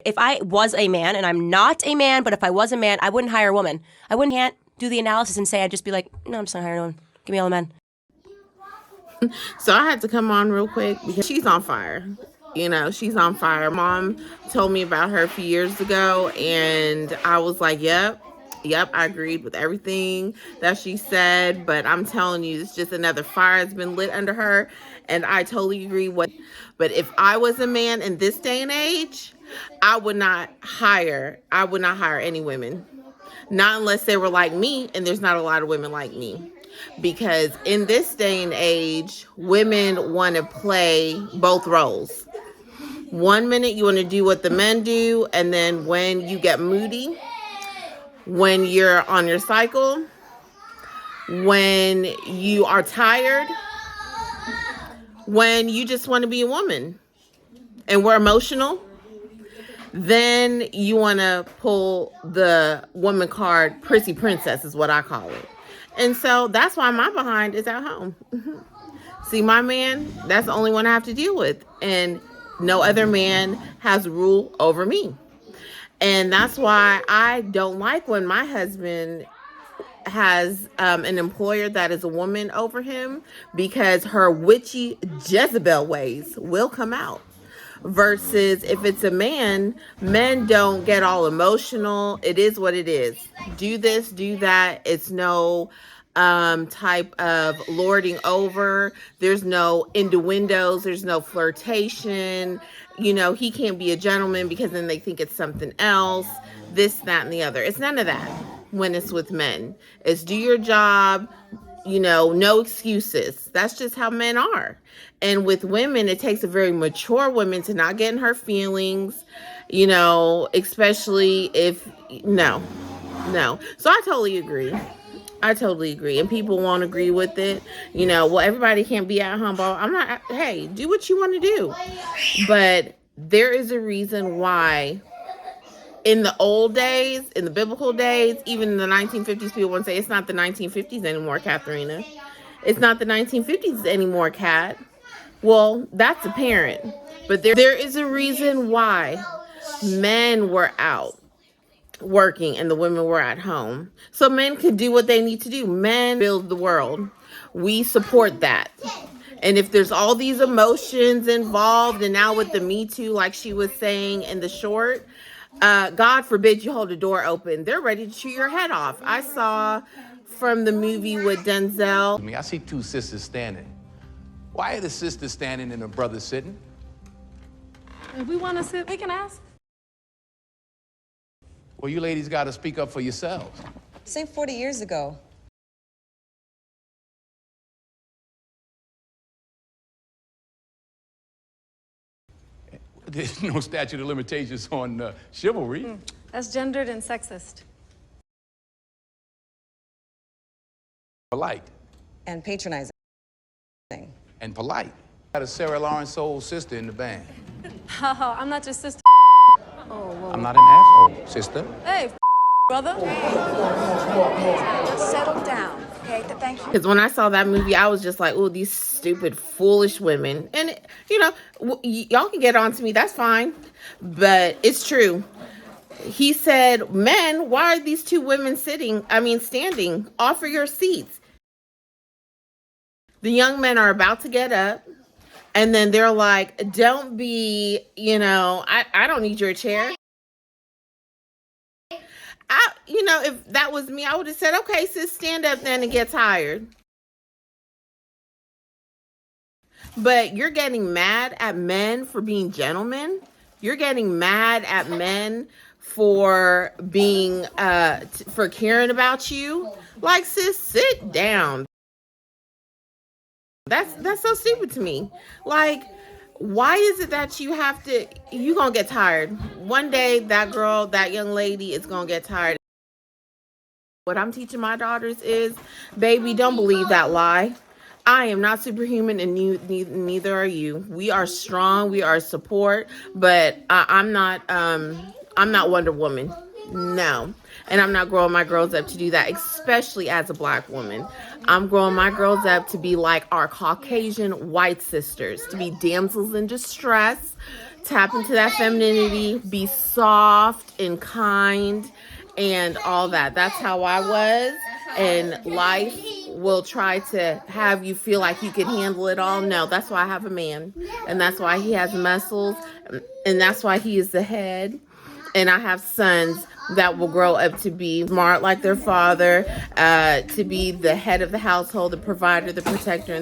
If I was a man, and I'm not a man, but if I was a man, I wouldn't hire a woman. I can't do the analysis and say, I'd just be like, no, I'm just not hiring a woman. Give me all the men. So I had to come on real quick because she's on fire. She's on fire. Mom told me about her a few years ago, and I was like, yep, I agreed with everything that she said, but I'm telling you, it's just another fire that's been lit under her, and I totally agree. But if I was a man in this day and age, I would not hire any women. Not unless they were like me, and there's not a lot of women like me. Because in this day and age, women want to play both roles. 1 minute you want to do what the men do, and then when you get moody, when you're on your cycle, when you are tired, when you just want to be a woman and we're emotional, then you want to pull the woman card. Prissy princess is what I call it. And so that's why my behind is at home. See, my man, that's the only one I have to deal with. And no other man has rule over me. And that's why I don't like when my husband has an employer that is a woman over him, because her witchy Jezebel ways will come out. Versus if it's a man, men don't get all emotional. It is what it is. Do this, do that. It's no type of lording over. There's no innuendos. There's no flirtation. He can't be a gentleman because then they think it's something else. This, that, and the other. It's none of that when it's with men. It's do your job. No excuses. That's just how men are. And with women, it takes a very mature woman to not get in her feelings, especially if, no. So I totally agree. And people won't agree with it. Well, everybody can't be at home. Hey, do what you want to do. But there is a reason why in the old days, in the biblical days, even in the 1950s, people want to say it's not the 1950s anymore, Katharina. It's not the 1950s anymore, Kat. Well, that's apparent. But there is a reason why men were out working and the women were at home. So men could do what they need to do. Men build the world. We support that. And if there's all these emotions involved, and now with the Me Too, like she was saying in the short, God forbid you hold a door open. They're ready to chew your head off. I saw from the movie with Denzel. I see two sisters standing. Why are the sisters standing and the brothers sitting? If we want to sit, we can ask. Well, you ladies got to speak up for yourselves. Say 40 years ago. There's no statute of limitations on chivalry. That's gendered and sexist. Polite. And patronizing. And polite. Got a Sarah Lawrence soul sister in the band. Oh, I'm not your sister. I'm not an asshole, sister. Hey, brother. Just settle down, okay? Thank you. Because when I saw that movie, I was just like, oh, these stupid, foolish women. And, y'all can get on to me. That's fine. But it's true. He said, men, why are these two women standing? Offer your seats. The young men are about to get up. And then they're like, don't be, I don't need your chair. If that was me, I would have said, okay, sis, stand up then and get tired. But you're getting mad at men for being gentlemen. You're getting mad at men for being, for caring about you. Like, sis, sit down. That's so stupid to me. Like, why is it that you gonna get tired? One day that young lady is gonna get tired. What I'm teaching my daughters is, baby, don't believe that lie. I am not superhuman, and neither are you. We are strong, we are support, but I'm not Wonder Woman. No. And I'm not growing my girls up to do that, especially as a Black woman. I'm growing my girls up to be like our Caucasian white sisters, to be damsels in distress, Tap into that femininity, be soft and kind and all that. That's how I was. And life will try to have you feel like you can handle it all. No, that's why I have a man. And that's why he has muscles. And that's why he is the head. And I have sons that will grow up to be smart like their father, to be the head of the household, the provider, the protector,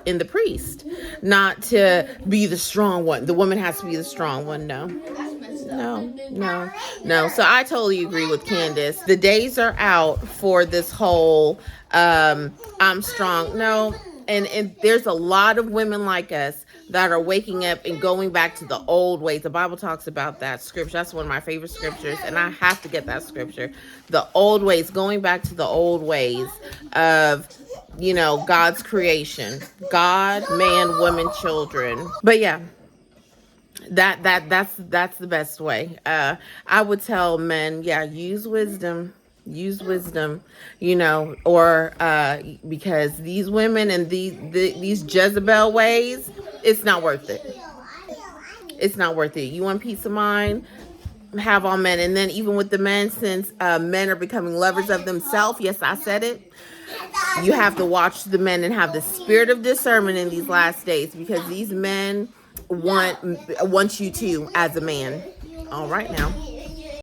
and the priest. Not to be the strong one. The woman has to be the strong one. No. So I totally agree with Candace. The days are out for this whole I'm strong. No. And there's a lot of women like us that are waking up and going back to the old ways. The Bible talks about that scripture. That's one of my favorite scriptures, and I have to get that scripture. The old ways, going back to the old ways of, God's creation. God, man, woman, children. But yeah, that's the best way. I would tell men, use wisdom, or because these women and these Jezebel ways, it's not worth it. It's not worth it. You want peace of mind? Have all men. And then even with the men, since men are becoming lovers of themselves, yes, I said it. You have to watch the men and have the spirit of discernment in these last days, because these men want you to as a man. All right now.